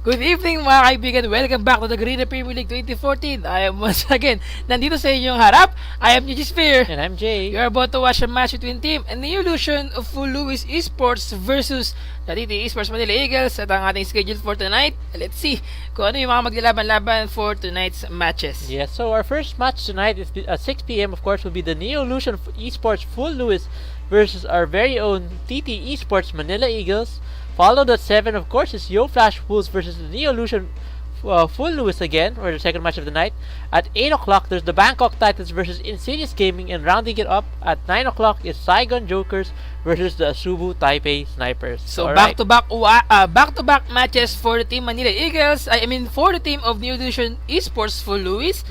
Good evening mga kaibigan, welcome back to the Green Premier League 2014. I am once again nandito sa inyong harap. I am Niji Spear. And I'm Jay. You are about to watch a match between Team and the Illusion of Full Louis Esports versus the TTE Esports Manila Eagles at ang ating schedule for tonight. Let's see kung ano yung mga maglalaban-laban for tonight's matches. Yes, so our first match tonight is at 6 p.m. of course will be the Neo Illusion Esports Full Louis versus our very own TTE Esports Manila Eagles. Followed at 7, of course, is Yo Flash Wolves versus the Neo Illusion Full Louis again, or the second match of the night. At 8 o'clock, there's the Bangkok Titans versus Insidious Gaming, and rounding it up at 9 o'clock is Saigon Jokers versus the Subu Taipei Snipers. So back-to-back matches for the Team Manila Eagles. For the team of Neo Illusion Esports Full Louis.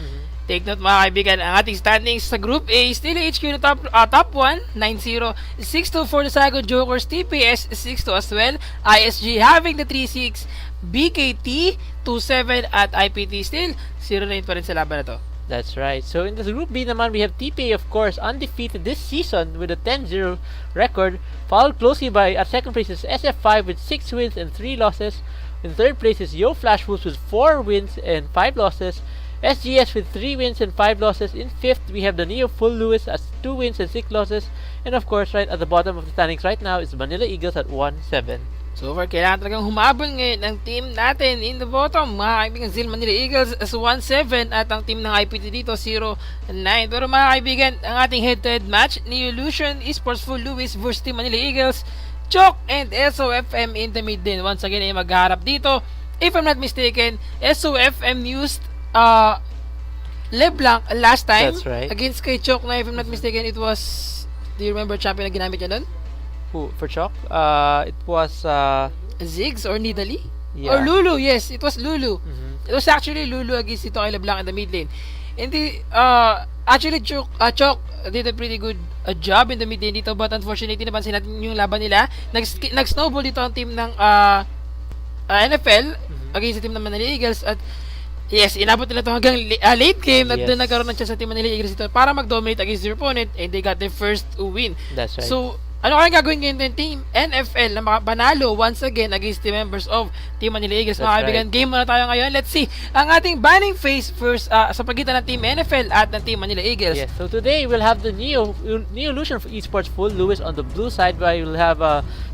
Take note mga kaibigan, ang ating standings sa Group A, still HQ na top 1, 9-0, 6-2 for the Saigon Jokers, TPS 6-2 as well, ISG having the 3-6, BKT 2-7 at IPT still 0-9 pa rin sa laban na to. That's right. So in this Group B naman, we have TPA of course undefeated this season with a 10-0 record, followed closely by at second place is SF5 with 6 wins and 3 losses. In third place is Yo Flash Wolves with 4 wins and 5 losses. SGS with 3 wins and 5 losses. In 5th, we have the Neo Full Louis at 2 wins and 6 losses. And of course, right at the bottom of the standings right now is Manila Eagles at 1-7. So far, kailangan talagang humabol ngayon ang team natin in the bottom. Mga kaibigan, Zil Manila Eagles as 1-7 at ang team ng IPT dito 0-9. Pero mga kaibigan, ang ating head-to-head match, Neo Illusion Esports Full Louis versus Team Manila Eagles, Chok and SOFM in the mid din. Once again, ay magharap dito. If I'm not mistaken, SOFM used LeBlanc last time. That's right. Against kay Chok na, if I'm not mistaken, it was, do you remember champion na ginamit niya doon? Who? For Chok? It was Ziggs or Nidalee? yeah. Or Lulu, yes, it was Lulu. Mhm. It was actually Lulu against ito kay LeBlanc in the mid lane. And actually Chok did a pretty good job in the mid lane dito, but unfortunately napansin natin yung laban nila. Nag-snowball dito ang team ng NFL against the team ng Manila Eagles at yes, inabot nila ito hanggang late game at Yes. doon nagkaroon ng chance sa Team Manila Eagles ito para mag-dominate against their opponent and they got their first win. That's right. So, ano kaya gagawin ngayon ng Team NFL na makapanalo once again against the members of Team Manila Eagles? Mga That's kaibigan, right. game muna tayo ngayon. Let's see ang ating banning phase first sa pagitan ng Team NFL at ng Team Manila Eagles. Yes, so today we'll have the Neo Illusion Esports Full Louis on the blue side, while we'll have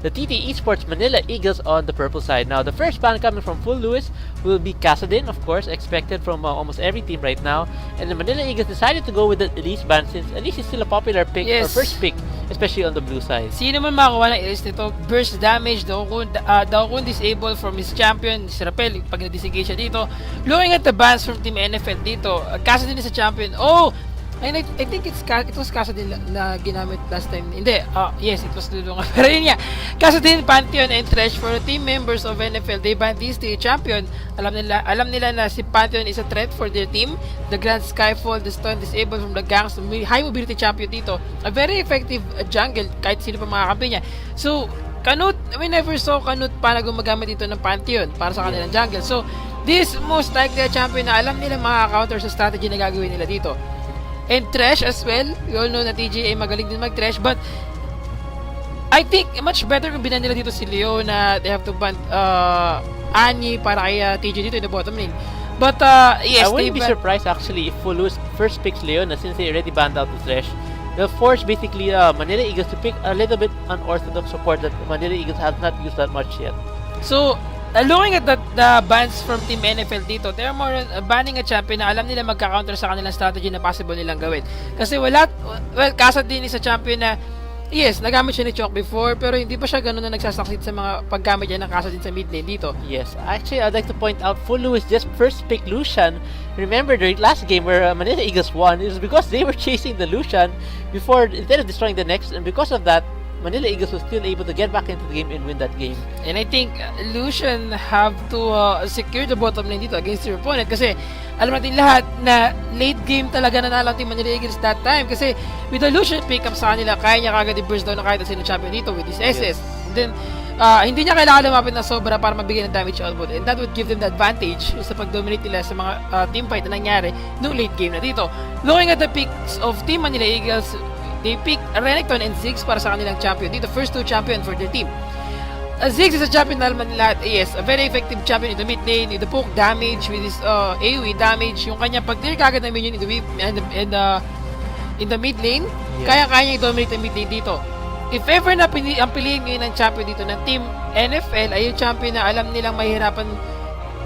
the TT Esports Manila Eagles on the purple side. Now, the first ban coming from Full Louis will be Casadin, of course, expected from almost every team right now. And the Manila Eagles decided to go with the Elise ban since Elise is still a popular pick or Yes. first pick, especially on the blue side. Sino man makakuha ng Elise nito, burst damage, daw kung disable from his champion, si Rapel, pag na-disengage siya dito. Looking at the bans from Team NFL dito, Casadin is a champion. I think it was Casadin na ginamit last time. Hindi, yes, it was Lulu nga. Pero yun nga, Casadin, Pantheon, and Thresh for the team members of NFL. They banned these three champion. Alam nila na si Pantheon is a threat for their team. The Grand Skyfall, the Stun Disable from the Gangs, high mobility champion dito. A very effective jungle, kahit sino pa makakampi niya. So, Canute, we never saw Canute para gumagamit dito ng Pantheon para sa kanilang jungle. So, this most likely a champion na alam nila makaka-counter sa strategy na gagawin nila dito. And Thresh as well. We all know na TJ ay magaling din mag-Thresh, but I think much better kung binan nila dito si Leo na they have to ban Annie para kay TJ dito in the bottom lane. But yes, I wouldn't be surprised actually if Full Louis first picks Leona since they already banned out the Thresh. They'll force basically Manila Eagles to pick a little bit unorthodox support that Manila Eagles has not used that much yet. So, looking at the bans from Team NFL dito, they're more banning a champion na alam nila magka-counter sa kanilang strategy na possible nilang gawin. Kasi Casadin is a champion na, yes, nagamit siya ni Chok before, pero hindi pa siya ganun na nagsasucceed sa mga paggamit niya ng Casadin sa mid lane dito. Yes, actually, I'd like to point out Full Louis just first picked Lucian. Remember the last game where Manila Eagles won, it was because they were chasing the Lucian before, instead of destroying the next, and because of that, Manila Eagles was still able to get back into the game and win that game. And I think Lucian have to secure the bottom lane dito against their opponent kasi alam natin lahat na late game talaga nanalo ang Team Manila Eagles that time kasi with the Lucian pick up sa kanila, kaya niya kagad i-burst down na kahit na sino champion dito with his SS. And then, hindi niya kailangan lumapit na sobra para mabigyan ng damage output, and that would give them the advantage sa pag-dominate nila sa mga team fight na nangyari noong late game na dito. Looking at the picks of Team Manila Eagles, they pick Renekton and Ziggs para sa kanilang champion dito, first two champion for their team. Ziggs is a champion na naman lahat. Yes, a very effective champion in the mid lane, with the poke damage, with his AoE damage, yung kanya pag clear kagad na minion in the whip in the mid lane, kaya-kaya i-dominate ang mid lane dito. If ever na ang piliin ngayon ng champion dito ng Team NFL ay yung champion na alam nilang mahirapan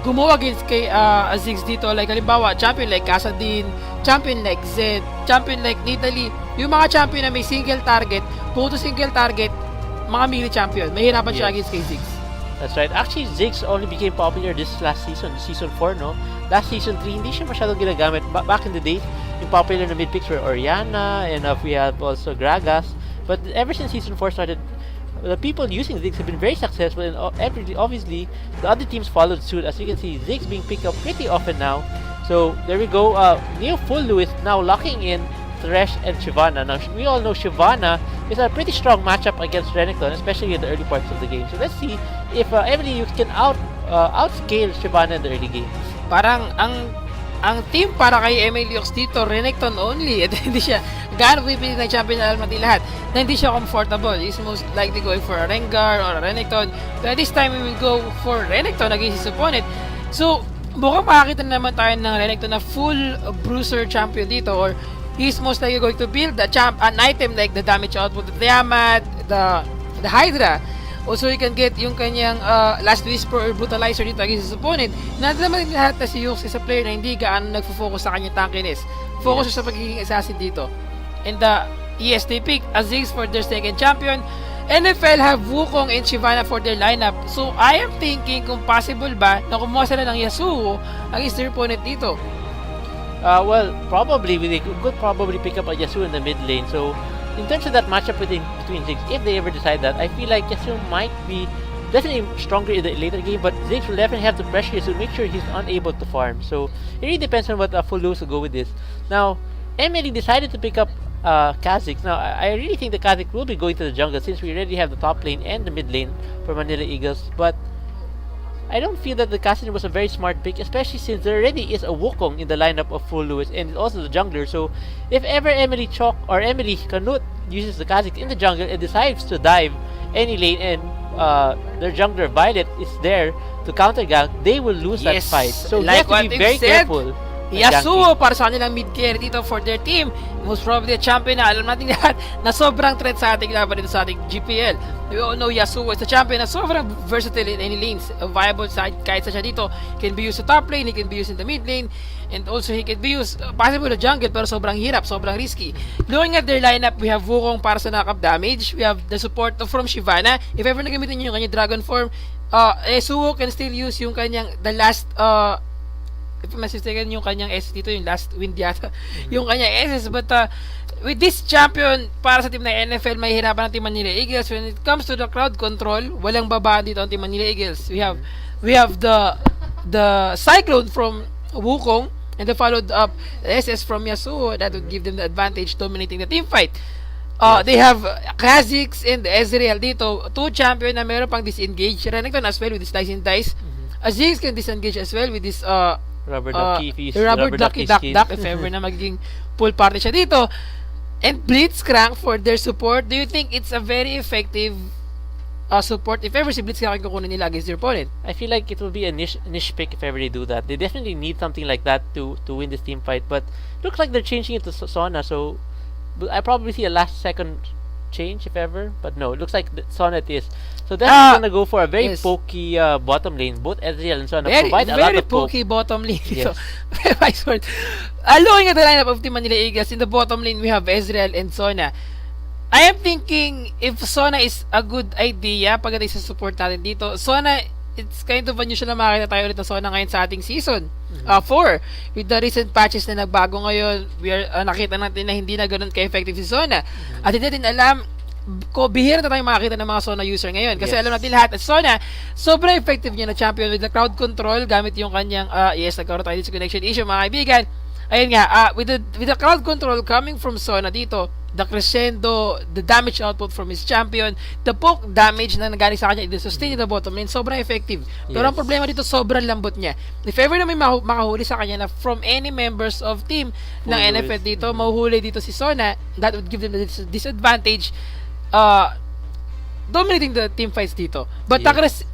gumawa against kay Ziggs dito, like halimbawa champion like Kasadin, champion like Zed, champion like Nidalee, yung mga champion na may single target, photo single target, mga melee champion, mahirapan siya against kay Ziggs. That's right. Actually, Ziggs only became popular this last season, season 4, no? Last season 3, hindi siya masyadong ginagamit. Back in the days, yung popular na mid-picks were Orianna, and we have also Gragas. But ever since season 4 started, the people using Ziggs have been very successful, and obviously, the other teams followed suit. As you can see, Ziggs being picked up pretty often now. So, there we go. Neo Full Lewis now locking in Thresh and Shyvana. Now, we all know Shyvana is a pretty strong matchup against Renekton, especially in the early parts of the game. So, let's see if Emily you can outscale Shyvana in the early game. Parang ang team para kay MLE dito, Renekton only. At hindi siya gaano pipili ng champion na almati lahat. Na hindi siya comfortable. He's most likely going for a Rengar or a Renekton. But this time, we will go for Renekton against his opponent. So, mukhang makakita na naman tayo ng Renekton na full bruiser champion dito, or he's most likely going to build an item like the damage output, the Tiamat, the Hydra. Also, you can get yung kanyang Last Whisper or Brutalizer dito against his opponent. Naman lahat na si Yux is a player na hindi gaano nagfo-focus sa kanyang tankiness. Focus sa pagiging assassin dito. And yes, they pick Ziggs for their second champion. NFL have Wukong and Shyvana for their lineup. So, I am thinking kung possible ba na kumuha sila ng Yasuo against their opponent dito. Well, probably they could probably pick up a Yasuo in the mid lane. So, in terms of that matchup between Ziggs, if they ever decide that, I feel like Yasuo might be definitely stronger in the later game, but Ziggs will definitely have to pressure Yasuo, make sure he's unable to farm. So, it really depends on what Full Lewis will go with this. Now, Emily decided to pick up Kha'Zix. Now, I really think the Kha'Zix will be going to the jungle since we already have the top lane and the mid lane for Manila Eagles, but I don't feel that the Cassidy was a very smart pick, especially since there already is a Wukong in the lineup of Full Lewis and also the jungler. So if ever Emily Canute uses the Kha'Zix in the jungle and decides to dive any lane and their jungler Violet is there to counter gank, they will lose that fight. So like you have to be very careful. Yasuo para sa kanilang mid carry dito for their team. Most probably a champion na alam natin lahat na sobrang threat sa ating laban dito sa ating GPL. We all know Yasuo is a champion na sobrang versatile in any lanes. Viable side kahit sa siya dito. He can be used sa top lane, he can be used in the mid lane, and also he can be used possible na jungle pero sobrang hirap, sobrang risky. Looking at their lineup, we have Wukong para sa knock-up damage. We have the support from Shyvana. If ever nagamitin niyo yung kanyang dragon form, Yasuo can still use yung kanyang the last if I'm mistaken, yung kanyang S dito, yung last wind yata, yung kanyang SS, but with this champion, para sa team ng NFL, may hirapan ng team Manila Eagles. When it comes to the crowd control, walang babaan dito ang team Manila Eagles. We have the Cyclone from Wukong, and the followed up SS from Yasuo, that would give them the advantage dominating the team fight. They have Kha'Zix and Ezreal dito, two champion na meron pang disengage. Renekton as well with this Dice and Dice. Ziggs can disengage as well with this Rubber Ducky if ever na magiging full party siya dito. And Blitzcrank for their support. Do you think it's a very effective support if ever si Blitzcrank kukunin nila against their opponent? I feel like it will be a niche pick if ever they do that. They definitely need something like that to win this team fight, but looks like they're changing it to Sona, so I probably see a last second change if ever, but no, it looks like Sona it is. So that's gonna go for a very pokey bottom lane. Both Ezreal and Sona provide a lot of poke. Very pokey bottom lane. Yes. So, looking at the lineup of Team Manila Eagles, in the bottom lane we have Ezreal and Sona. I am thinking if Sona is a good idea pagdating sa support natin dito. Sona, it's kind of unusual na makakita tayo ulit ng Sona ngayon sa ating season 4. With the recent patches na nagbago ngayon, we are nakita natin na hindi na ganoon ka-effective si Sona. At hindi natin alam bihira na tayong makakita ng mga Sona user ngayon. Kasi alam natin lahat at Sona, sobrang effective niya na champion with the crowd control gamit yung kanyang, nagkaroon tayo sa connection issue mga kaibigan. Ayun nga, with the crowd control coming from Sona dito, the crescendo, the damage output from his champion, the poke damage na nagaling sa kanya, the sustain in the bottom lane, sobrang effective. Pero ang problema dito, sobrang lambot niya. If ever na may makahuli sa kanya na from any members of team ng NFL dito, mahuhuli dito si Sona, that would give them the disadvantage. dominating the team fights dito. But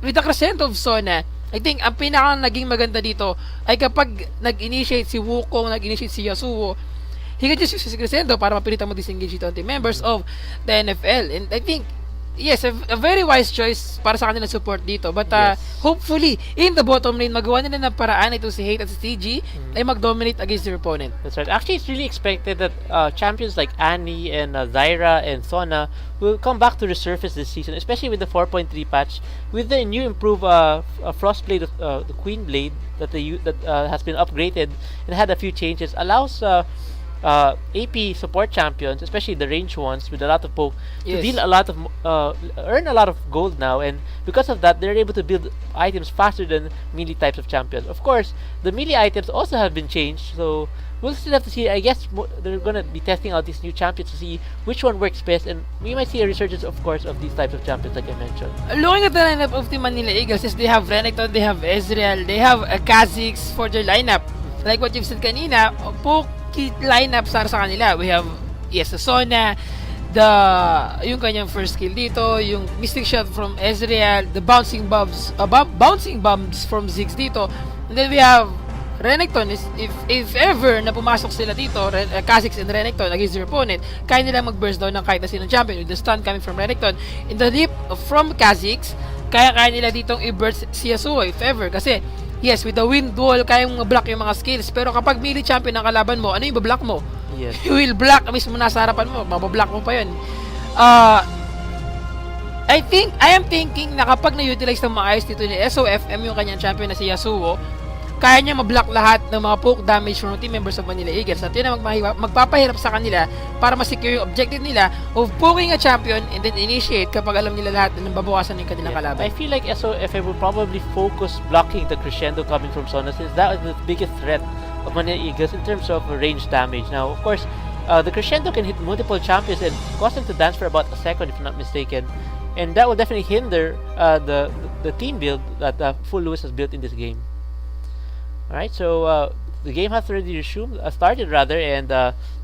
with the crescent of Sona, I think ang pinaka naging maganda dito ay kapag nag-initiate si Wukong, nag-initiate si Yasuo, he can just use his crescendo para mapilitan mo disengage dito ang team members of the NFL. And I think, yes, a very wise choice para sa kanilang support dito. But hopefully, in the bottom lane, magawa nila ng paraan ito si Hate at si TG ay mag-dominate against their opponent. That's right. Actually, it's really expected that champions like Annie and Zyra and Sona will come back to the surface this season, especially with the 4.3 patch, with the new improved Frostblade, the Queen Blade that has been upgraded and had a few changes, allows AP support champions, especially the range ones with a lot of poke, to deal a lot of earn a lot of gold now, and because of that, they're able to build items faster than melee types of champions. Of course, the melee items also have been changed, so we'll still have to see. I guess they're gonna be testing out these new champions to see which one works best, and we might see a resurgence, of course, of these types of champions, like I mentioned. Looking at the lineup of Team Manila Eagles, is they have Renekton, they have Ezreal, they have Kha'Zix for their lineup. Like what you've said kanina, poke lineup sa kanila. We have Sona, yung kanyang first skill dito, yung Mystic Shot from Ezreal, the bouncing bombs from Ziggs dito. And then we have Renekton. If ever na pumasok sila dito, Kha'Zix and Renekton against their opponent, kaya nilang mag-burst down ng kahit na sinong champion with the stun coming from Renekton. In the leap from Kha'Zix, kaya nila ditong i-burst si Yasuo if ever, kasi yes, with the wind wall, kayang block yung mga skills. Pero kapag melee champion ang kalaban mo, ano yung bablock mo? Yes. You will block mismo nasa harapan mo. Mabablock mo pa yun. I am thinking na kapag na-utilize ng maayos dito ni SOFM yung kanyang champion na si Yasuo, kaya niya ma-block lahat ng mga poke damage from team members of Manila Eagles. At yun ang magpapahirap sa kanila para ma-secure yung objective nila of poking a champion and then initiate kapag alam nila lahat na babawasan yung kanilang kalaban. I feel like SOFM will probably focus blocking the crescendo coming from Sona, since that is the biggest threat of Manila Eagles in terms of range damage. Now, of course, the crescendo can hit multiple champions and cause them to dance for about a second, if I'm not mistaken. And that will definitely hinder the team build that Full Lewis has built in this game. Alright, so the game has already started rather, and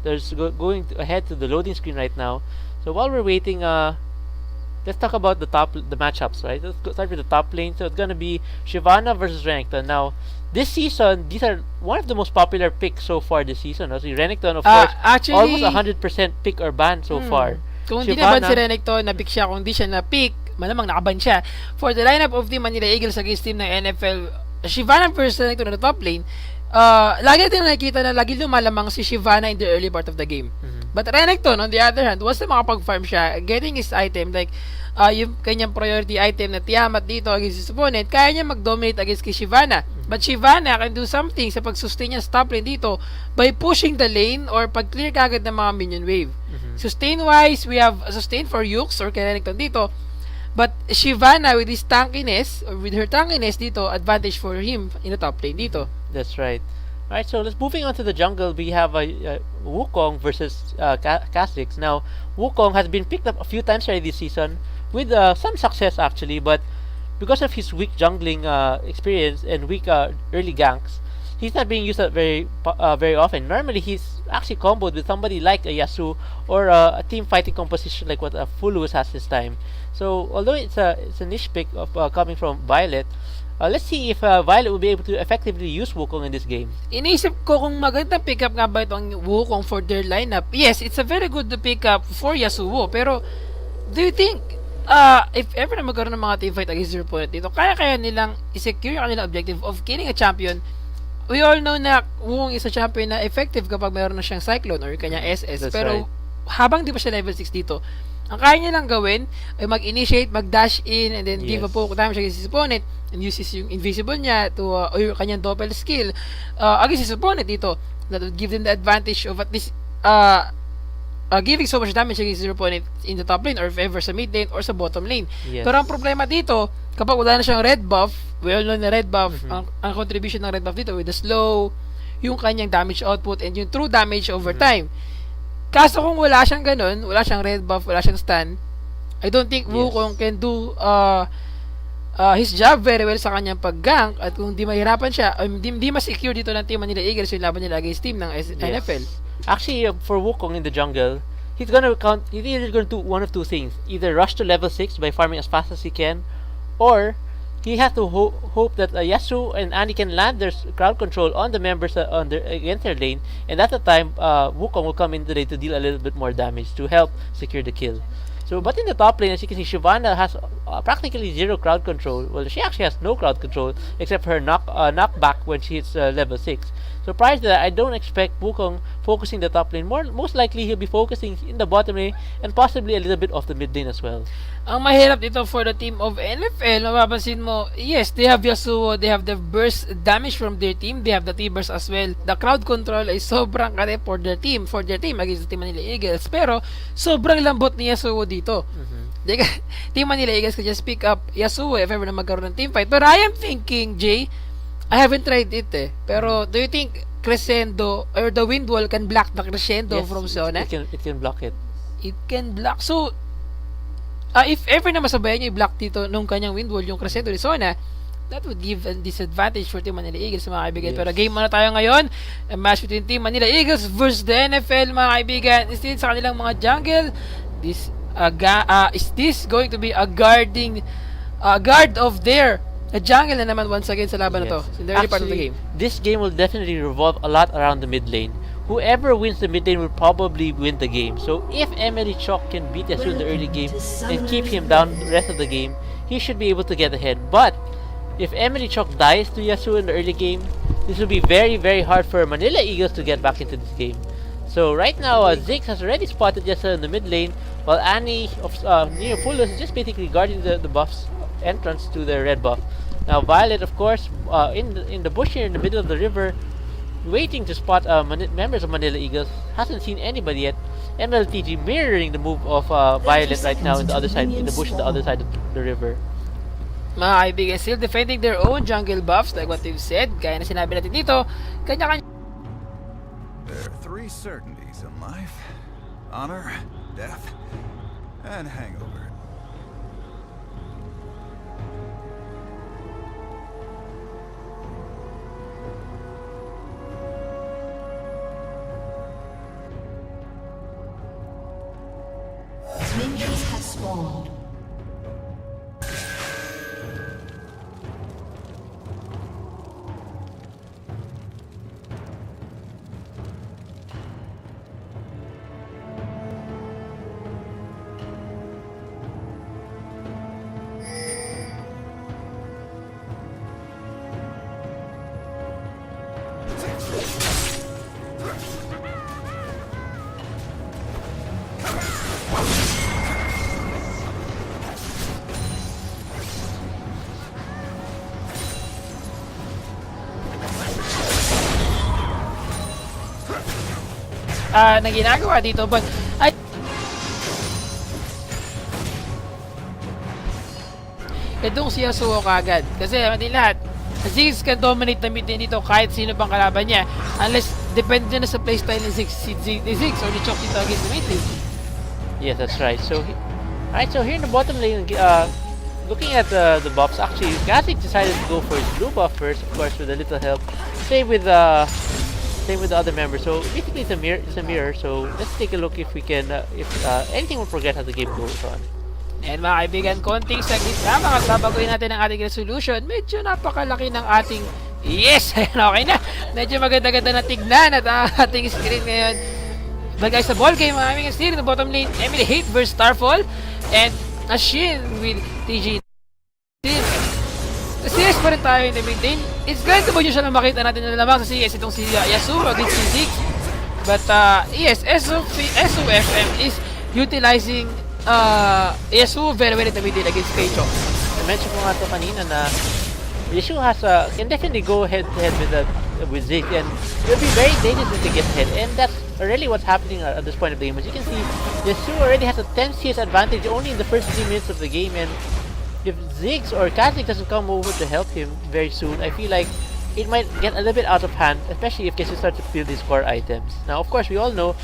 there's going ahead to the loading screen right now. So while we're waiting, let's talk about the matchups, right? Let's start with the top lane. So it's gonna be Shyvana versus Renekton. Now, this season, these are one of the most popular picks so far this season. So Renekton, of course, actually, almost 100% pick or ban so far. Kung hindi na ban si Renekton, na-pick siya. Kung hindi siya na-pick, malamang nakaban siya. For the lineup of Team Manila Eagles against team ng NFL, Shyvana versus Renekton na top lane, lagi natin nakikita na lagi lumalamang si Shyvana in the early part of the game. But Renekton, on the other hand, once na makapag-farm siya, getting his item, like yung kanyang priority item na Tiamat dito against his opponent, kaya niya mag-dominate against kay Shyvana. But Shyvana can do something sa pag-sustain niya sa top lane dito by pushing the lane or pag-clear kagad ng mga minion wave. Sustain-wise, we have a sustain for Yux or kay Renekton dito. But Shyvana with his tankiness, or with her tankiness dito, advantage for him in the top lane dito. That's right. Alright, so let's moving on to the jungle. We have Wukong versus Kha'Zix. Now, Wukong has been picked up a few times already this season with some success actually, but because of his weak jungling experience and weak early ganks, he's not being used very often. Normally, he's actually comboed with somebody like a Yasuo or a team fighting composition like what Full Lewis has this time. So, although it's a niche pick of coming from Violet, let's see if Violet will be able to effectively use Wukong in this game. Inisip ko kung magandang pickup nga ba itong Wukong for their lineup. Yes, it's a very good pickup for Yasuo. Pero, do you think, if ever na magkaroon ng mga team fight against their opponent dito, kaya nilang i-secure yung kanilang objective of killing a champion? We all know na Wukong is a champion na effective kapag mayroon na siyang Cyclone or kanyang SS. That's pero, right. habang di pa siya level 6 dito, ang kaya niya lang gawin ay mag-initiate, mag-dash in, and then give a poke damage against his opponent and uses yung invisible niya to or yung kanyang doppel skill against his opponent dito. That would give them the advantage of at least giving so much damage against his opponent in the top lane or if ever sa mid lane or sa bottom lane. Yes. Pero ang problema dito, kapag wala na siyang red buff, we all know na red buff, ang contribution ng red buff dito with the slow, yung kanyang damage output and yung true damage over time. Kaso kung wala siyang ganun, wala siyang red buff, wala siyang stun, I don't think Wukong can do his job very well sa kanyang pag-gank, at kung di mahirapan siya, di ma-secure dito ng team Manila Eagles yung laban nila against team ng NFL. Actually, for Wukong in the jungle, He's either gonna do one of two things: either rush to level 6 by farming as fast as he can, or he has to hope that Yasuo and Annie can land their crowd control on the members against their lane, and at the time, Wukong will come in the lane to deal a little bit more damage to help secure the kill. So, but in the top lane, as you can see, Shyvana has practically zero crowd control. Well, she actually has no crowd control except for her knockback when she hits level 6. So prior to that, I don't expect Wukong focusing the top lane. Most likely, he'll be focusing in the bottom lane and possibly a little bit off the mid lane as well. Ang mahirap dito for the team of NFL, mapapansin mo, yes, they have Yasuo, they have the burst damage from their team, they have the T-burst as well. The crowd control ay sobrang kare for their team against the Team Manila Eagles. Pero, sobrang lambot ni Yasuo dito. Team Manila Eagles can just pick up Yasuo if ever na magkaroon ng team fight. But I am thinking, Jay, I haven't tried it pero do you think Crescendo or the Wind Wall can block the Crescendo from Zona? It can block it. It can block. So, if ever na masabayan niya i-block dito nung kanyang Wind Wall yung Crescendo ni Zona, that would give a disadvantage for Team Manila Eagles, mga kaibigan. Yes. Pero game muna tayo ngayon. A match between Team Manila Eagles versus the NFL, mga kaibigan. Instead sa kanilang mga jungle, is this going to be a guard of their jungle na naman once again sa laban na to. So, in the early part of the game. This game will definitely revolve a lot around the mid lane. Whoever wins the mid lane will probably win the game. So if Emily Chalk can beat Yasuo in the early game and keep him down the rest of the game, he should be able to get ahead. But if Emily Chalk dies to Yasuo in the early game, this will be very, very hard for Manila Eagles to get back into this game. So right now, Ziggs has already spotted Yasuo in the mid lane, while Annie of near Fullus is just basically guarding the buff's entrance to the red buff. Now Violet, of course, in the bush here in the middle of the river, waiting to spot members of Manila Eagles, hasn't seen anybody yet. MLTG mirroring the move of Violet right now in the other side, in the bush on the other side of the river. Mga kaibigan, still defending their own jungle buffs like what they've said. Gaya na sinabi natin dito, kanya-kanya. There are three certainties in life: honor, death, and hangover. Minions have spawned. Na ginagawa dito, but itong si Yasuo kagad kasi hindi lahat Ziggs can dominate the mid lane dito kahit sino pang kalaban niya unless depende na sa playstyle ni Ziggs or ni Chok dito against the mid lane. Yes, that's right. So here in the bottom lane, looking at the buffs, actually Gazik decided to go for his blue buff first, of course, with a little help. Same with the other members. So basically it's a mirror. So let's take a look if we can if anything will progress as the game goes on. And mga kaibigan, konting saglit lamang at babaguhin natin ang ating resolution. Medyo napakalaki ng ating yes! Okay na! Medyo maganda-ganda na tignan at ang ating screen ngayon. But guys, sa ball game, mga kaibigan, still in the bottom lane, Emily Hate versus Starfall and Ashin with TG. Serious pa rin tayo in the mid lane. It's going to be usual na makita natin na lamang sa CS itong si Yasuo against si Ziggs. But yes, SOFM is utilizing Yasuo very well in the mid lane against Keicho. I mentioned ko nga ito kanina na Yasuo can definitely go head to head with Ziggs, and it'll be very dangerous if they get ahead, and that's really what's happening at this point of the game. As you can see, Yasuo already has a 10 CS advantage only in the first 3 minutes of the game, and if Ziggs or Kazik doesn't come over to help him very soon, I feel like it might get a little bit out of hand, especially if Yasuo starts to fill these core items. Now, of course, we all know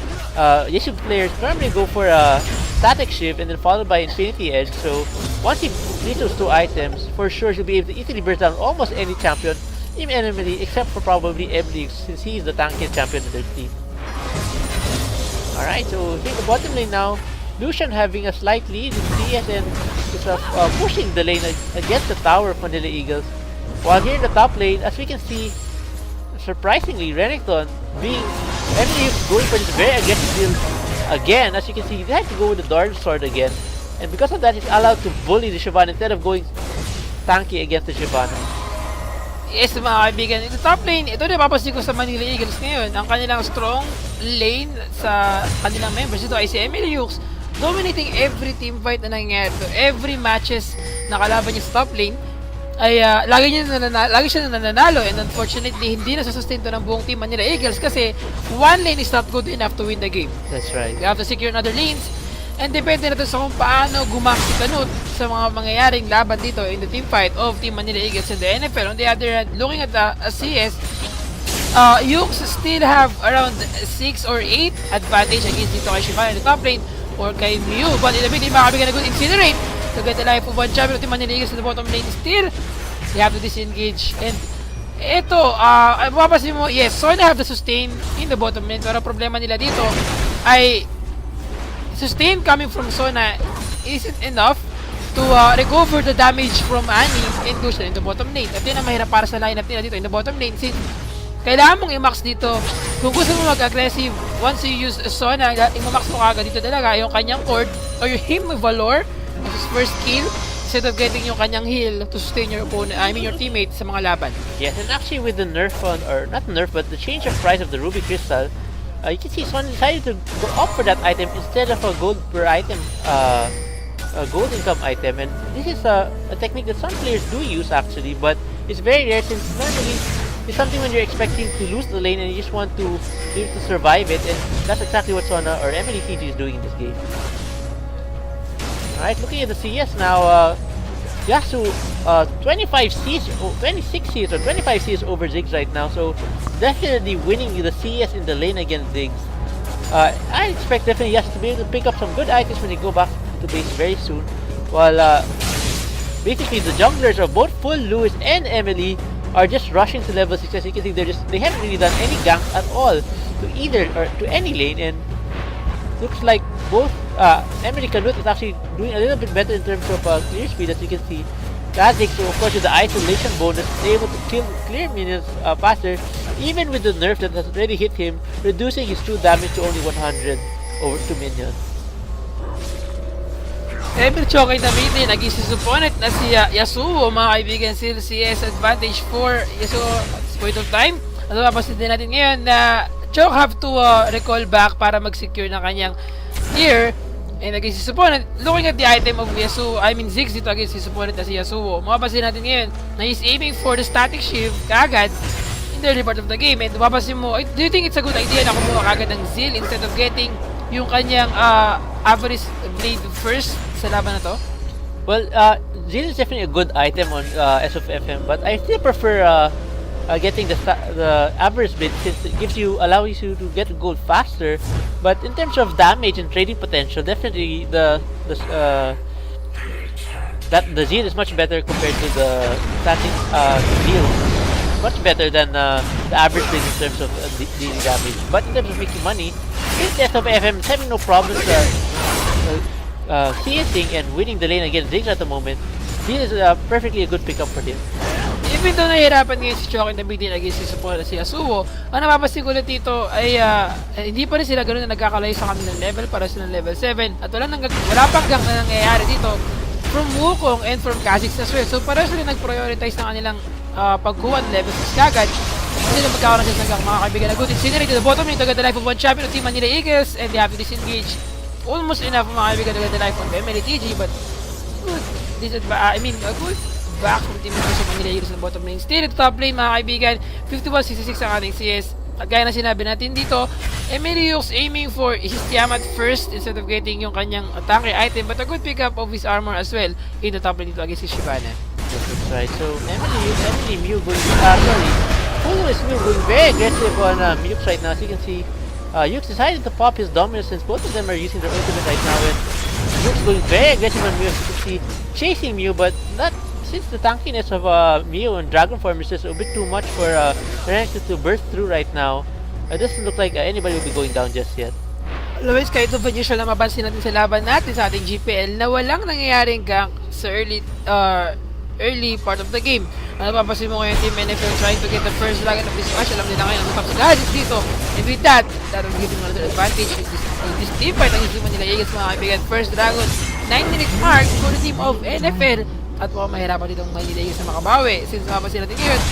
Yasuo players normally go for a Static Shift and then followed by Infinity Edge, so once he completes those 2 items, for sure he'll be able to easily burst down almost any champion, even enemy, except for probably Emily, since he is the tankiest champion of their team. Alright, so I think the bottom lane now, Lucian having a slight lead in CS and is pushing the lane against the tower of Manila Eagles. While here in the top lane, as we can see, surprisingly, Renekton being going for this very aggressive build again. As you can see, he had to go with the Dark Sword again. And because of that, he's allowed to bully the Shyvana instead of going tanky against the Shyvana. Yes, mga kaibigan, in the top lane, ito na papasin ko sa Manila Eagles ngayon. Ang kanilang strong lane sa kanilang members, ito ay si Emily Hughes, dominating every team fight na nangyayari. So, every matches na kalaban niya sa top lane, ay lagi siya nananalo, and unfortunately, hindi na sustain to ng buong team Manila Eagles kasi one lane is not good enough to win the game. That's right. You have to secure another lanes, and depende na to sa kung paano gumawa si Canute sa mga mangyayaring laban dito in the team fight of Team Manila Eagles and the NFL. On the other hand, looking at the CS, Hughes still have around 6 or 8 advantage against dito kay Shyvana in the top lane or kay Mew. But in the mid, makakabigyan na good Incinerate to get the life of one champion of Team Manila Eagles in the bottom lane. Still, they have to disengage. And ito, mapapasin mo, yes, Sona have the sustain in the bottom lane. Pero problema nila dito ay sustain coming from Sona isn't enough to recover the damage from Annie and Lucian in the bottom lane. At yun ang mahirap para sa lineup nila dito in the bottom lane since kailangan mong i-max dito. Kung gusto mo mag-aggressive, once you use Sona, i-max mo kagad dito talaga yung kanyang cord or yung him Valor as his first kill instead of getting yung kanyang heal to sustain your opponent, I mean your teammate sa mga laban. Yes, and actually with the nerf on, or not nerf, but the change of price of the Ruby Crystal, you can see Sona decided to go opt for that item instead of a gold per item, a gold income item, and this is a technique that some players do use actually, but it's very rare since normally it's something when you're expecting to lose the lane and you just want to be able to survive it, and that's exactly what Sona or Emily TG is doing in this game. Alright, looking at the CS now, Yasuo 26 Cs or 25 Cs over Ziggs right now, so definitely winning the CS in the lane against Ziggs. I expect definitely Yasuo to be able to pick up some good items when they go back to base very soon, while basically the junglers of both Full, Lewis, and Emily are just rushing to level 6. As you can see, they haven't really done any ganks at all to either or to any lane, and looks like both Emily Canute is actually doing a little bit better in terms of clear speed. As you can see, Kha'Zix, so of course with the isolation bonus, is able to clear minions faster, even with the nerf that has already hit him, reducing his true damage to only 100 over 2 minions. Every choke na mid lane, naging opponent na si Yasuo, mga kaibigan, still CS advantage for Yasuo at this point of time. At mapapasin din natin ngayon na Choke have to recall back para mag-secure ng kanyang tier. And against his opponent, looking at the item of Yasuo, I mean Ziggs dito against his opponent na si Yasuo, mapapasin natin ngayon na he's aiming for the static shield kaagad in the early part of the game. And mapapasin mo, do you think it's a good idea na kumuha kaagad ng Zeal instead of getting yung kanyang average blade first sa laban na to? Well, Zeal is definitely a good item on SFFM, but I still prefer getting the average blade since it allows you to get gold faster. But in terms of damage and trading potential, definitely the Zeal is much better compared to the static Zeal. Much better than the average blade in terms of dealing damage. But in terms of making money, since SFFM is having no problems CSing and winning the lane against Ziggs at the moment, Zeal is perfectly a good pickup for him. Even though nahihirapan ngayon si Choke na big din against his opponent si Yasuo, ang napapansin ko ulit dito ay hindi pa rin sila ganoon na nagkakalayo sa kanilang level para silang level 7 at wala pang gang na nangyayari dito from Wukong and from Kha'Zix as well. So para sila nag-prioritize ng kanilang pagkuha ng level 6 kagad. Hindi sila magkakaroon sila ng gang, mga kaibigan na good. Incinerate to the bottom lane to get the life of one champion of Team Manila Eagles, and they have to disengage. Almost enough, mga kaibigan, to get the life of Emily TG, but good. Good back from Team Manila Eagles sa bottom lane. Still at top lane, mga kaibigan, 51-66 ang ating CS. At gaya na sinabi natin dito, Emily Hughes aiming for his Tiamat first instead of getting yung kanyang tanky item, but a good pickup of his armor as well in the top lane dito against si Shyvana. That's right. So Emily Mew going Fullness Mew going very aggressive on Mewx right now. As you can see, Mewx decided to pop his dominance since both of them are using their ultimate right now, and Mewx going very aggressive on Mew. As you can see, chasing Mew, but not since the tankiness of Mew and Dragon Form is just a bit too much for Renekton to burst through right now. It doesn't look like anybody will be going down just yet. Luis, kahit unusual na mapansin natin sa laban natin sa ating GPL na walang nangyayaring gank sa early part of the game. Ano papansin mo ngayon, Team NFL trying to get the first dragon of this match. Alam nila ngayon, ang gadgets dito. And with that will give them another advantage in this team fight. Ang isuman nila Eagles, mga kaibigan. First dragon, 9-minute mark for the team of NFL. At mukhang mahirapan dito ang Manila Eagles na makabawi. Since mapapansin natin ngayon,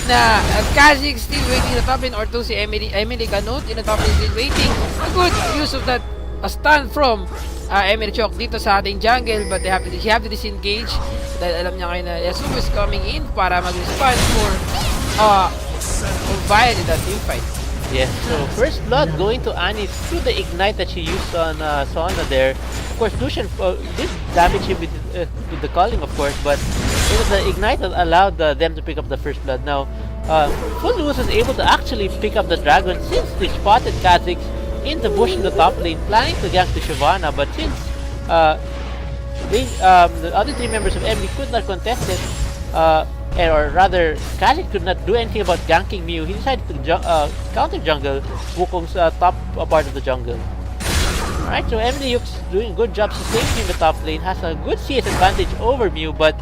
na Kazik still waiting in the top lane, or to si Emily Canute in the top lane still waiting. A good use of that stun from Emily Chok dito sa ating jungle, but he have to disengage dahil alam niya ngayon na Yasuo is coming in para mag-respond for Violet in that team fight. Yes, so first blood going to Annie through the ignite that she used on Sona there. Of course, Lucian did damage him with the calling, of course, but it was the ignite that allowed them to pick up the first blood. Now, Full Lewis was able to actually pick up the dragon since they spotted Kha'Zix in the bush in the top lane, planning to gank to Shyvana, but since the other three members of MD could not contest it, or rather, Kha'Zix could not do anything about ganking Mew. He decided to counter jungle Wukong's top part of the jungle. Alright, so Emily Yuke's doing a good job sustaining in the top lane, has a good CS advantage over Mew, but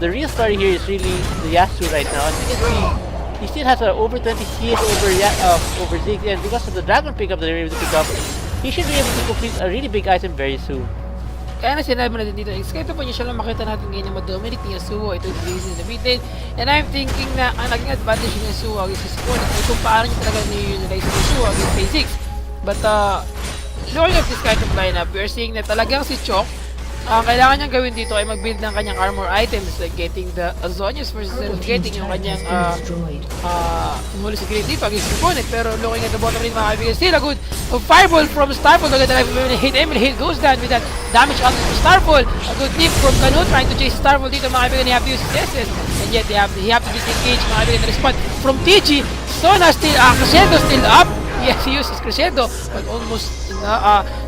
the real story here is really the Yasuo right now. As you can see, he still has over 20 CS over Ziggs, and because of the dragon pickup that they're able to pick up, he should be able to complete a really big item very soon. Kaya na sinabi natin dito, kahit pa niya siya lang makita natin ngayon na ma-dominate ni Yasuo, ito yung reason in the mid lane. And I'm thinking na ang naging advantage ni Yasuo against his opponent ay kung paano niya talaga ni-utilize ni Yasuo against K6. But looking at this kind of lineup, we are seeing na talagang si Chok, kailangan niyang gawin dito ay mag-build ng kanyang armor items like getting the Azonius versus getting yung kanyang Mulus Grid dito against his opponent. Pero looking at the bottom lane, mga kaibigan, still a good fireball from Starfall. Look at the life of Emily Hill goes down with that damage onto Starfall. A good tip from Canute trying to chase Starfall dito, mga kaibigan. He have to use his SS, and yet he have to disengage, mga kaibigan. The response from TG, Sona still, Crescendo still up. Yes, he used his Crescendo, but almost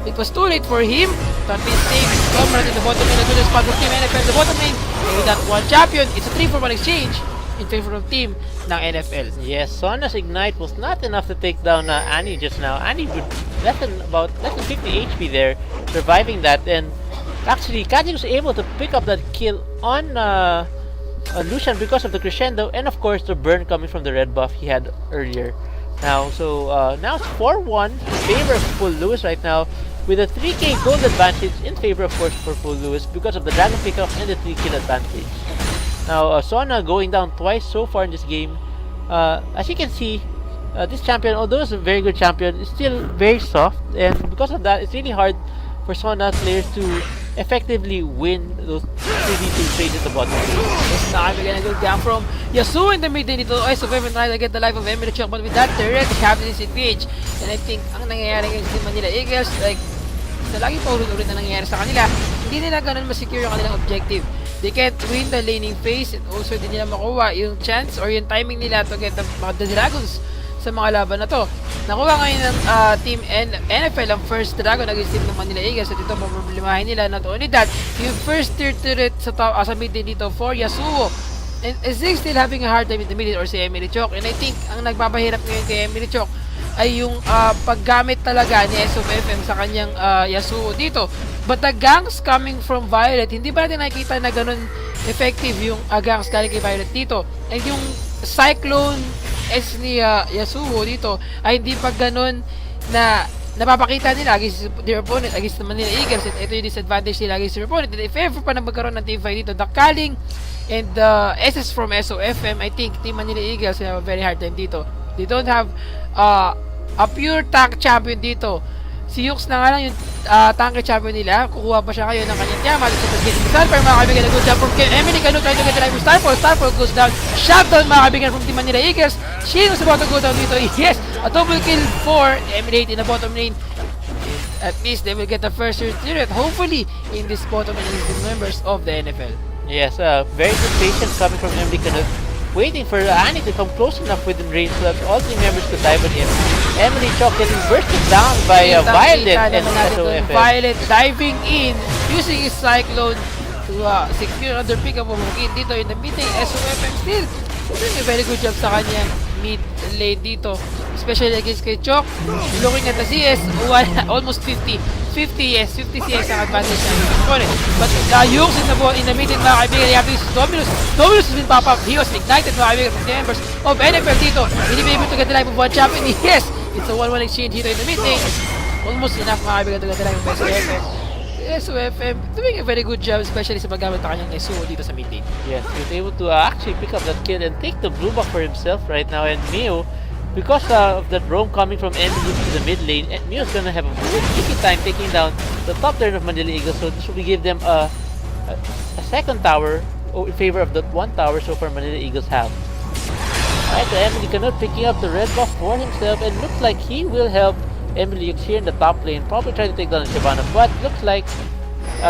it was too late for him. That means save his comrade in the bottom lane. A good spot for Team NFL. The bottom lane, with that one champion, it's a 3-for-1 exchange in favor of team ng NFL. Yes, Sona's ignite was not enough to take down Annie just now. Annie with less than 50 HP there, surviving that, and actually Kaji was able to pick up that kill on Lucian because of the Crescendo, and of course the burn coming from the red buff he had earlier. Now, so now it's 4-1 in favor of Full Lewis right now, with a 3k gold advantage in favor, of course, for Full Lewis because of the dragon pickup and the 3 kill advantage. Now, Sona going down twice so far in this game. As you can see, this champion, although it's a very good champion, is still very soft, and because of that, it's really hard for Sona players to effectively win those 3v2 trades at the bottom. Yes, nakabigay na good down from Yasuo in the mid lane dito. Ay, so Kevin trying to get the life of Emily Chok, but with that turret, they have to disengage. And I think ang nangyayari ngayon sa Manila Eagles, like, sa lagi pa ulit-ulit na nangyayari sa kanila, hindi nila ganun masecure yung kanilang objective. They can't win the laning phase, and also hindi nila makuha yung chance or yung timing nila to get the dragons sa mga laban na to. Nakuha ngayon ng Team NFL ang first dragon against team ng Manila Eagles, at ito problemahin nila. Not only that, yung first tier turret sa mid lane dito for Yasuo, and Ziggs still having a hard time in the mid, or si Emily Chok. And I think ang nagpapahirap ngayon kay Emily Chok ay yung paggamit talaga ni SOFM sa kanyang Yasuo dito. But the ganks coming from Violet, hindi ba natin nakikita na ganun effective yung ganks galing kay Violet dito? And yung Cyclone S ni Yasuo dito ay hindi pa ganun na napapakita nila against their opponent, against the Manila Eagles. At ito yung disadvantage nila against their opponent. And if ever pa na magkaroon ng team fight dito, the Kaling and the SS from SOFM, I think Team Manila Eagles have a very hard time dito. They don't have a pure tank champion dito. Si Yux na nga lang yung tank champion nila. Kukuha pa siya ngayon ng kanyang Tiamat. So, getting Starfire, mga kaibigan, a good job from Emily Canute trying to get the life of Starfall. Starfall goes down. Shutdown, mga kaibigan, from Team Manila Eagles. She was about to go down dito. Yes, a double kill for Emily in the bottom lane. At least they will get the first turret, hopefully, in this bottom lane against the members of the NFL. Yes, very good patience coming from Emily Canute, waiting for Annie to come close enough within range so that all three members could dive on him. Emily Chok getting bursted down by Violet and SOFM. Violet diving in, using his Cyclone to secure another pickup of Mugin dito in the mid lane. SOFM still doing a very good job sa kanyang mid lane dito. especially against kay Chok. Looking at the CS, almost 50 CS ang advantage ng opponent. But Yuks in the middle, mga kaibigan, you have this Dominus. Dominus has been pop up. He was ignited, mga kaibigan, from the members of NFL dito. Will he be able to get the life of one champion? Yes! It's a 1-1 exchange dito in the mid lane. Almost enough, mga kaibigan, to get the life of SOFM. SOFM doing a very good job, especially sa paggamit ng kanyang SO dito sa mid lane. Yes, he was able to actually pick up that kill and take the blue buff for himself right now. And Mio, because of that roam coming from MLE to the mid lane, Mio's gonna have a good tricky time taking down the top turn of Manila Eagles. So this will give them a second tower in favor of that one tower so far Manila Eagles have. Alright, so Emily Canut picking up the red buff for himself, and looks like he will help Emily here in the top lane, probably try to take down the Shyvana, but looks like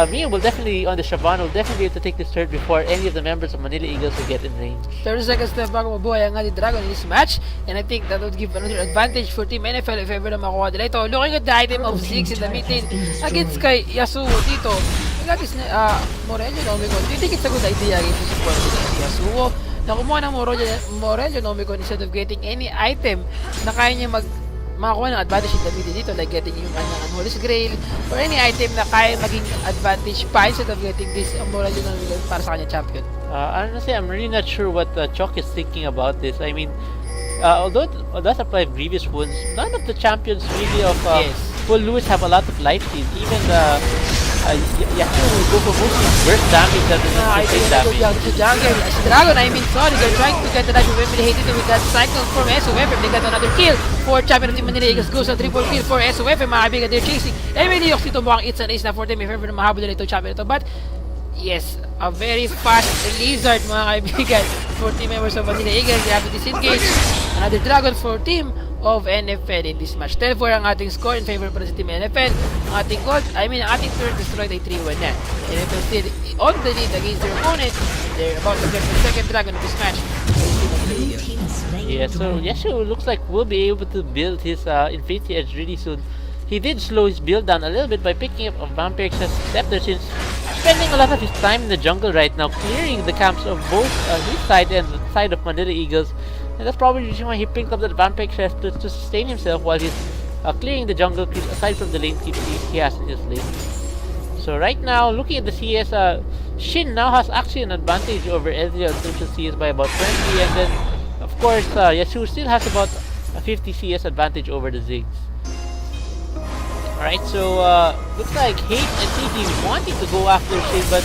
Mio will definitely, on the Shyvana, will definitely be able to take this turret before any of the members of Manila Eagles will get in range. 30 seconds left bago mabuhay ang ating Dragon in this match, and I think that would give another advantage for Team NFL if ever na makuha nila ito. Looking at the item of 6 in the mid lane against kay Yasuo dito, nagagis na Morello Nomicon. Do you think it's a good idea to support Yasuo na kumuha ng Morello Nomicon instead of getting any item na kaya niya makakuha ng advantage in the middle dito, like getting yung kanyang Holy's Grail or any item na kaya maging advantage pa instead of getting this Morello Nomicon para sa kanyang champion? Honestly, I'm really not sure what Chok is thinking about this. I mean, although it does apply previous wounds, none of the champions really of full Lewis have a lot of life steal. Even Yasuo will go for most burst damage than the face damage. Sa jungle, as Dragon, I mean, sorry, they're trying to get the life of Emily Hated with that cycle from SOFM. They got another kill for champion of Team Manila Eagles. Goes a triple kill for SOFM, mga kaibigan. They're chasing Emily Yox dito, mukhang it's an ace na for them if ever na mahabol nila ito champion ito. But yes, a very fast lizard, mga kaibigan, for team members of Manila Eagles. They have to disengage. Another Dragon for team of NFL in this match. 10-4 ang ating score in favor para sa team NFL. Ang ating gold, ang ating turret destroyed ay 3-1 na. NFL still on the lead against their opponent. They're about to get the second Dragon of this match. Yeah, so Yasuo looks like we'll be able to build his Infinity Edge really soon. He did slow his build down a little bit by picking up a Vampire Scepter, since spending a lot of his time in the jungle right now, clearing the camps of both his side and the side of Manila Eagles. And that's probably the reason why he picked up that Vampire Scepter to sustain himself while he's clearing the jungle creeps aside from the lane creeps he has in his lane. So right now, looking at the CS, Shin now has actually an advantage over Ezreal in terms of CS by about 20, and then of course Yasuo still has about a 50 CS advantage over the Ziggs. Alright, so looks like Hate and TT wanting to go after Shin, but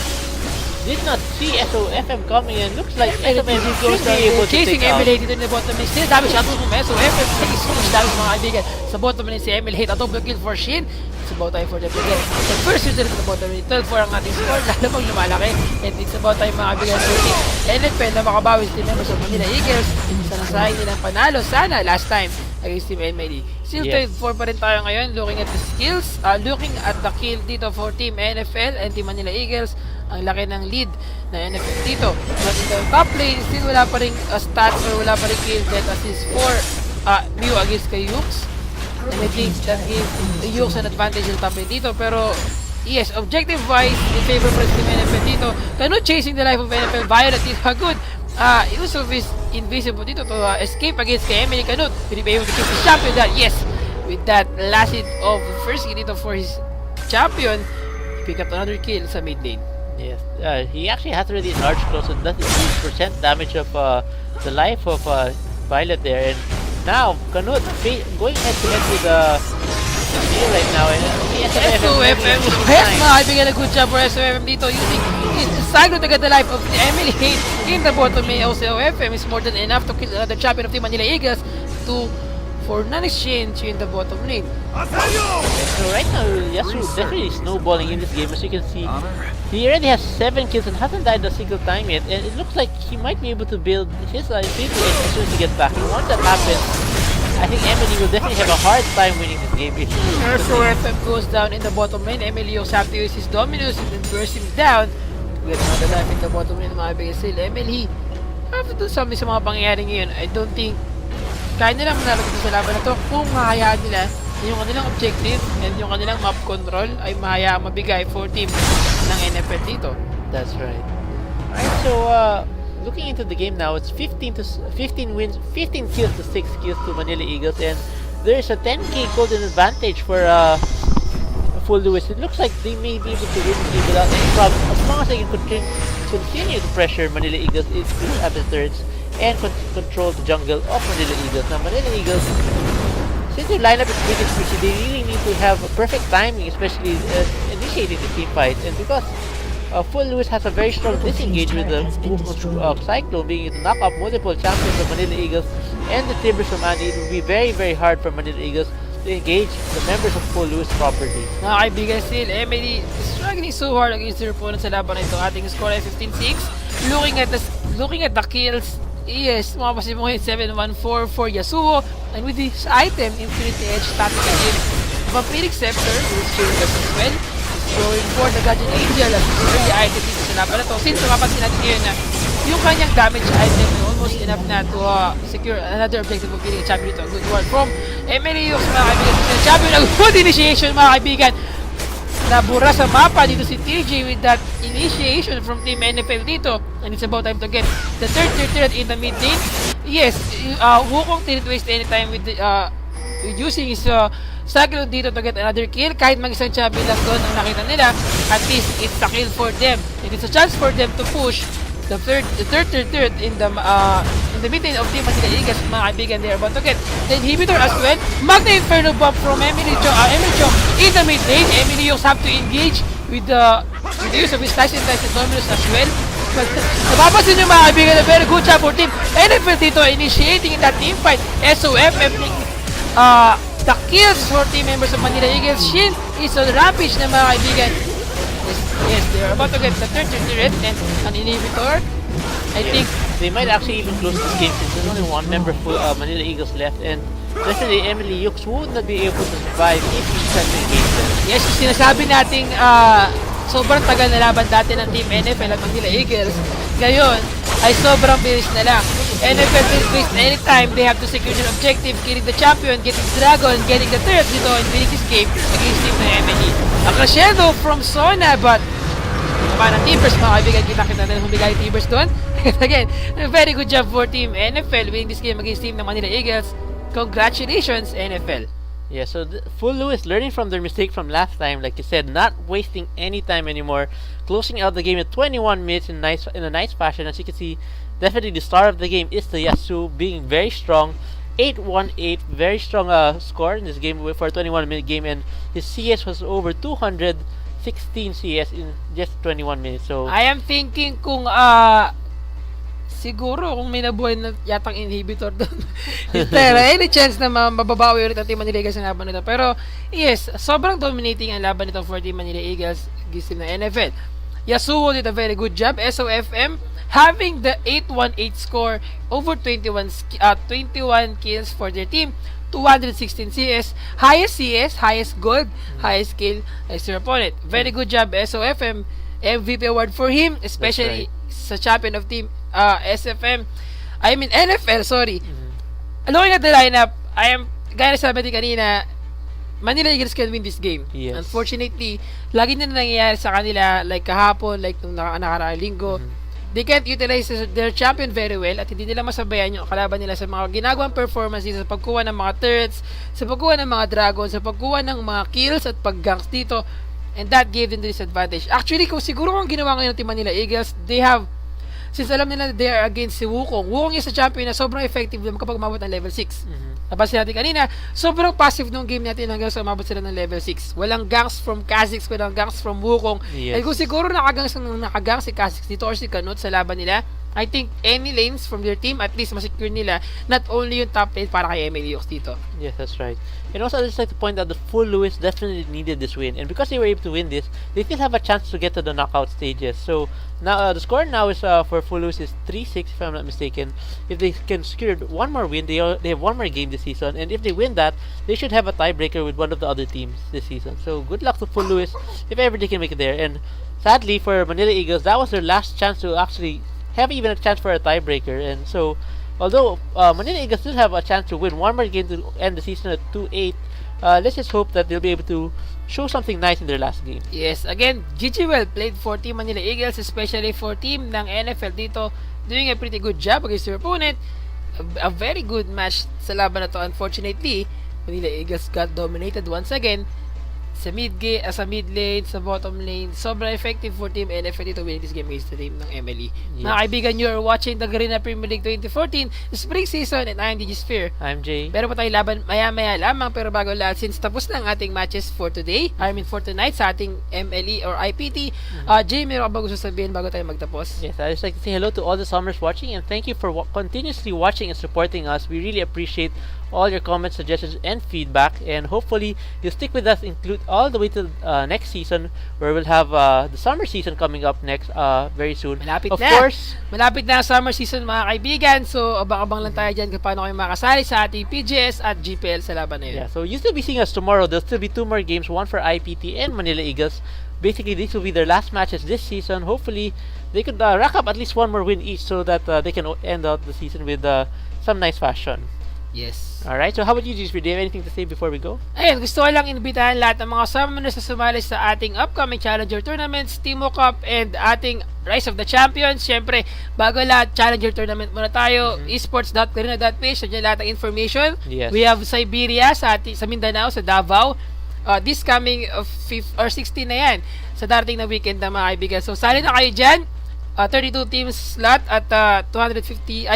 did not see SOFM coming, and looks like SOFM should be able to chasing take out. Emily dito in the bottom lane. Still damage shot from SOFM. Takes so much damage, mga kaibigan. Sa bottom lane si Emily Hate. A double kill for Shin. It's about time for them to get the first user to the bottom lane. 12-4 ang ating score. Lalabang lumalaki. And it's about time, mga kaibigan, for team NFL na makabawi sa team members of Manila Eagles. Sa nasahin nilang panalo. Sana last time against Team MLE. Still 12-4 pa rin tayo ngayon. Looking at the skills. Looking at the kill dito for Team NFL and Team Manila Eagles. Ang laki ng lead na NFL dito. But in the top lane, still wala pa rin stats or wala pa rin kill that assist for Mew against kay Yuks. And I think that gives Yuks an advantage in top lane dito. Pero yes, objective-wise, in favor for Team NFL dito. Canut chasing the life of NFL. Violet dito. Good. Use of his invisible dito to escape against kay Emily Canut. Will he be able to keep his champion that? Yes. With that last hit of first hit dito for his champion, pick up another kill sa mid lane. Yes, he actually has already enlarged close, so that's percent damage of the life of Violet there, and now Canut going head to head with Neil right now, and SOFM, yes, mga kaibigan, a good job for SOFM dito using his cycle to get the life of Emily Hate in the bottom lane. SOFM is more than enough to kill another champion of Team Manila Eagles for non-exchange in the bottom lane. So right now, Yasuo definitely snowballing in this game. As you can see, he already has 7 kills and hasn't died a single time yet. And it looks like he might be able to build his Infinity Edge as soon as he gets back. And once that happens, I think Emily will definitely have a hard time winning this game. SOFM goes down in the bottom lane. Emily also have to use his Dominus and then burst him down. We have another life in the bottom lane, mga kaibigan. Still, Emily have to do something sa mga pangyayari ngayon. I don't think kaya nilang manalo dito sa laban na to kung mahayaan nila yung kanilang objective and yung kanilang map control ay mabigay for team ng NFL dito. That's right. Alright, so looking into the game now, it's 15 wins, 15 kills to 6 kills to Manila Eagles, and there's a 10k golden advantage for Full Lewis. It looks like they may be able to win the game without any problem as long as they can continue to pressure Manila Eagles at the turrets and control the jungle of Manila Eagles. Now, Manila Eagles, since their lineup is pretty squishy, they really need to have perfect timing, especially initiating the team fight. And because Full Lewis has a very strong disengage with the Cyclone being able to knock up multiple champions of Manila Eagles and the Timbers from Andy, it will be very, very hard for Manila Eagles to engage the members of Full Lewis properly. Mga kaibigan, still, MLE struggling so hard against their opponent sa laban na ito. Ating score ay 15-6. Looking at the kills, yes, mapapasin mo ngayon 7-1-4 for Yasuo. And with this item, Infinity Edge, tactical hit. Vampiric Scepter, who is shielding us as well. Is going for the Guardian Angel as early item dito sa laban na ito. Since mapapasin natin ngayon na yung kanyang damage item ay almost enough na to secure another objective of getting a champion dito. Good work from MLE, mga kaibigan. Champion, a good initiation, mga kaibigan. Nabura sa mapa dito si TJ with that initiation from Team NFL dito. And it's about time to get the third in the mid lane. Yes, Wukong didn't waste any time with using his Cyclone dito to get another kill. Kahit mag-isang champion lang doon ang nakita nila, at least it's a kill for them. It is a chance for them to push the third in the mid lane of Team Manila Eagles, mga kaibigan. They are about to get the inhibitor as well. Magna Inferno bomb from Emily Chong in the mid lane. Emily Chong have to engage with the use of his Slice and Dominus as well. But napapasin nyo, mga kaibigan, a very good job for Team NFL dito initiating that team fight. SOF the kills for team members of Manila Eagles. Shin is on rampage na, mga kaibigan. Yes, they are about to get the third turret and an inhibitor. I think they might actually even close this game since there's only one member for Manila Eagles left, and definitely Emily Yux would not be able to survive if he can't engage them. Yes, sinasabi nating sobrang tagal na laban dati ng Team NFL at Manila Eagles. Ngayon ay sobrang bilis na lang. NFL will waste anytime they have to secure their objective, killing the champion, getting the dragon, getting the third dito and winning this game against Team na MLE. A crescendo from Sona, but naman ang Timbers, mga kaibigan, kita na humigay Timbers doon. Again, a very good job for Team NFL winning this game against Team ng Manila Eagles. Congratulations, NFL. Yeah, so Full Lewis learning from their mistake from last time, like you said, not wasting any time anymore, closing out the game at 21 minutes in a nice fashion. As you can see, definitely the star of the game is the Yasuo, being very strong. 8-1-8, very strong score in this game for a 21-minute game, and his CS was over 216 CS in just 21 minutes. So I am thinking kung siguro kung may nabuhay na yatang inhibitor doon. Is there any chance na mababawi ulit ang Team Manila Eagles ang laban nito? Pero yes, sobrang dominating ang laban nito for Team Manila Eagles against Team ng NFL. Yasuo did a very good job. SOFM having the 8-1-8 score, over 21 kills for their team, 216 CS, highest CS, highest gold, highest kill as their opponent. Very good job, SOFM. MVP award for him, especially sa champion of team NFL, sorry. Looking at the lineup, gaya na sabi natin kanina, Manila Eagles can win this game. Yes. Unfortunately, lagi na nangyayari sa kanila, like kahapon, like nung nakaraang linggo, they can't utilize their champion very well at hindi nila masabayan yung kalaban nila sa mga ginagawang performance dito, sa pagkuha ng mga turrets, sa pagkuha ng mga dragons, sa pagkuha ng mga kills at pag-ganks dito, and that gave them the disadvantage. Actually, kung siguro kung ginawa ngayon ng Team Manila Eagles, they have, since alam nila they are against si Wukong is a champion na sobrang effective naman kapag umabot ng level 6. Napansin natin kanina, sobrang passive nung game natin hanggang sa umabot sila ng level 6. Walang ganks from Kha'Zix, walang ganks from Wukong. Yes. And kung siguro nakagangs si Kha'Zix dito or si Canut sa laban nila, I think any lanes from their team, at least masecure nila not only yung top lane para kay MLE dito. Yes, that's right. And also, I'd just like to point out that Full Lewis definitely needed this win. And because they were able to win this, they still have a chance to get to the knockout stages. So, now the score now is for Full Lewis is 3-6, if I'm not mistaken. If they can secure one more win, they have one more game this season. And if they win that, they should have a tiebreaker with one of the other teams this season. So, good luck to Full Lewis if ever they can make it there. And sadly, for Manila Eagles, that was their last chance to actually have even a chance for a tiebreaker. And so, although Manila Eagles still have a chance to win one more game to end the season at 2-8, let's just hope that they'll be able to show something nice in their last game. Yes, again, GPL played for Team Manila Eagles, especially for team ng NFL dito. doing a pretty good job against your opponent. A very good match sa laban na to. Unfortunately, Manila Eagles got dominated once again sa sa mid lane, sa bottom lane. Sobrang effective for Team NFL to win this game against the team ng MLE. Yes. Mga kaibigan, you are watching the Garena Premier League 2014 Spring Season and I am DJ Sphere. I'm Jay. Pero pa tayong laban maya-maya lamang, pero bago lahat, since tapos na ang ating matches for today, for tonight sa ating MLE or IPT, Jay, meron ka ba gusto sabihin bago tayo magtapos? Yes, I'd just like to say hello to all the Summers watching and thank you for continuously watching and supporting us. We really appreciate all your comments, suggestions, and feedback, and hopefully you'll stick with us include all the way to next season, where we'll have the summer season coming up next very soon. Malapit of na. course, Malapit na ang summer season, mga kaibigan. So, abang-abang lang tayo dyan kung paano kayo makasali sa ating PGS at GPL sa laban na yun. yeah, so you'll still be seeing us tomorrow. There'll still be 2 more games, one for IPT and Manila Eagles. Basically, these will be their last matches this season. Hopefully, they could rack up at least 1 more win each so that they can end out the season with some nice fashion. Yes. Alright, so how about you, Gisbert? Do you have anything to say before we go? Ayun, gusto ko lang inibitahan lahat ng mga summoners na sumali sa ating upcoming Challenger Tournaments, Timo Cup, and ating Rise of the Champions. Siyempre, bago lahat, Challenger Tournament muna tayo. esports.garena.page, nandiyan lahat ng information. Yes. We have Siberia sa Mindanao, sa Davao. This coming 5th or 16 na yan sa darating na weekend na mga kaibigan. So, sali na kayo dyan. 32 teams slot at 250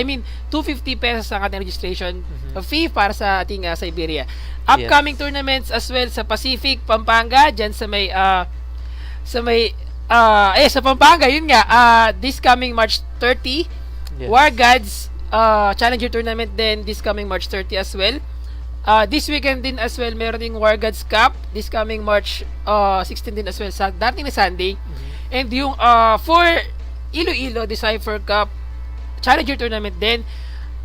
pesos ang ating registration fee para sa ating Siberia. Upcoming tournaments as well sa Pacific, Pampanga, dyan sa Pampanga, yun nga, this coming March 30, Yes. War Gods Challenger Tournament din this coming March 30 as well. This weekend din as well, meron ding War Gods Cup this coming March 16 din as well sa dating na Sunday. And yung for Iloilo Decipher Cup Challenger Tournament din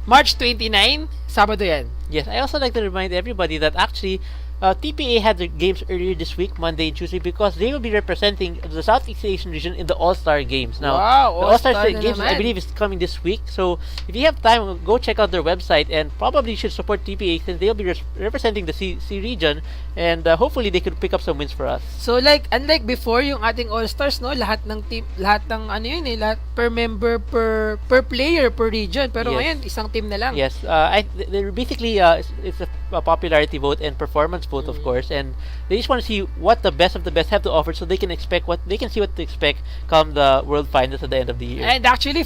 March 29, Sabado yan. Yes, I also like to remind everybody that actually TPA had their games earlier this week, Monday and Tuesday, because they will be representing the Southeast Asian region in the All-Star Games. Now, Wow, the All-Star All-Star na Games, I naman. believe, is coming this week. So, if you have time, go check out their website and probably should support TPA since they'll be representing the C region, and hopefully they could pick up some wins for us. So like unlike before yung ating All-Stars, no, lahat ng team, lahat ng ano yun lahat per member per player per region, pero Yes. ngayon isang team na lang. Yes, they're basically it's a popularity vote and performance vote, of course, and they just want to see what the best of the best have to offer, so they can see what to expect come the World Finals at the end of the year. And actually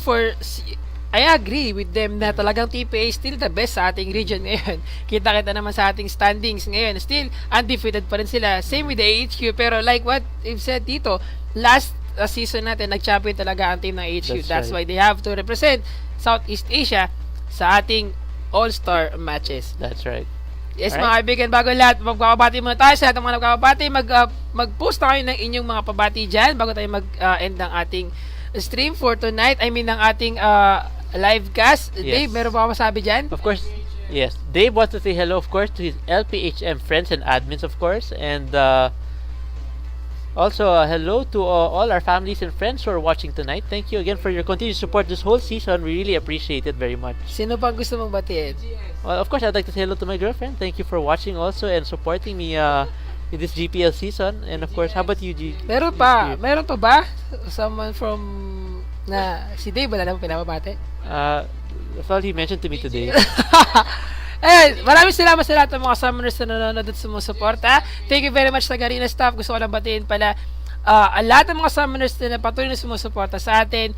I agree with them na talagang TPA is still the best sa ating region ngayon. Kita-kita naman sa ating standings ngayon. Still, undefeated pa rin sila. Same with the AHQ. Pero like what you've said dito, last season natin, nag-champion talaga ang team ng AHQ. That's why they have to represent Southeast Asia sa ating All-Star matches. That's right. Yes, Alright. mga kaibigan, bago lahat, magpapabati muna tayo sa lahat ng mga nagpapabati. Mag-post na kayo ng inyong mga pabati dyan bago tayo mag-end ng ating stream for tonight. Ng ating live cast. Yes. Dave, meron pa masabi dyan? Of course, yes. Dave wants to say hello, of course, to his LPHM friends and admins, of course, and also hello to all our families and friends who are watching tonight. Thank you again for your continued support this whole season. We really appreciate it very much. Sino pang gusto mong batiin? Well, of course, I'd like to say hello to my girlfriend. Thank you for watching also and supporting me in this GPL season. And of course, how about you, G? Meron pa ba? Someone from si Dave, wala naman pinapabati? That's all he mentioned to me today. Maraming salamat sa lahat ng mga summoners na nanonood at sumusuporta. Thank you very much sa Garena staff. Gusto ko lang batiin pala ang lahat ng mga summoners na patuloy na sumusuporta sa atin,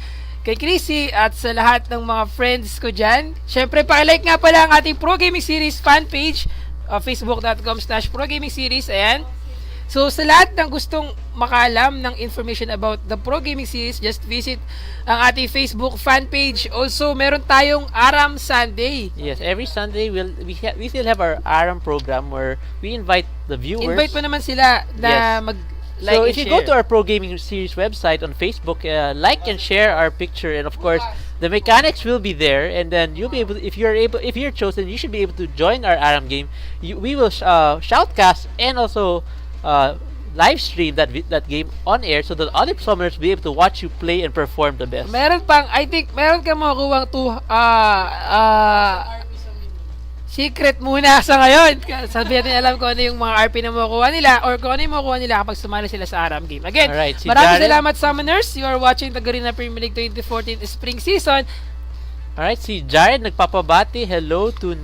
kay Chrissy at sa lahat ng mga friends ko dyan. Syempre, pakilike nga pala ang ating Pro Gaming Series fan page, facebook.com/Pro Gaming Series. Ayan. So, sa lahat ng gustong makaalam ng information about the Pro Gaming Series, just visit ang ating Facebook fan page. Also, meron tayong Aram Sunday. Yes, every Sunday we still have our ARAM program where we invite the viewers. Invite mo naman sila na Yes. mag-like So and if you share. go to our Pro Gaming Series website on Facebook, like and share our picture, and of course the mechanics will be there, and then you'll be able, if you're chosen, you should be able to join our ARAM game. We will shoutcast and also live stream that game on air so that other summoners will be able to watch you play and perform the best. Meron pang, I think, meron ka makukuhang secret muna sa ngayon. Sabihin natin alam ko ano yung mga RP na makukuha nila or kung ano yung makukuha nila kapag sumali sila sa Aram game. Again, Alright, si maraming Jared. salamat summoners. You are watching the Garena Premier League 2014 Spring Season. Alright, si Jared nagpapabati. Hello to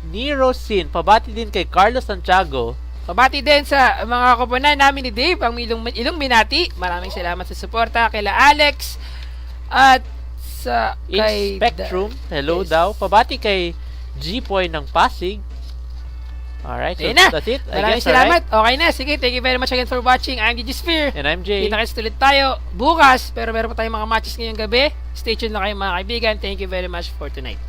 Nero Sin. Pabati din kay Carlos Santiago. Pabati din sa mga koponan namin ni Dave, ang Illuminati. Maraming salamat sa suporta. Kaila Alex at sa kay Spectrum. Hello Yes. daw. Pabati kay G-Poy ng Pasig. Alright, so Ayun na. that's it. I Maraming guess, salamat. alright. Okay na. Sige, thank you very much again for watching. I'm Gigi Sphere. And I'm Jay. Kita-kits ulit tayo bukas. Pero meron pa tayong mga matches ngayong gabi. Stay tuned lang kayo mga kaibigan. Thank you very much for tonight.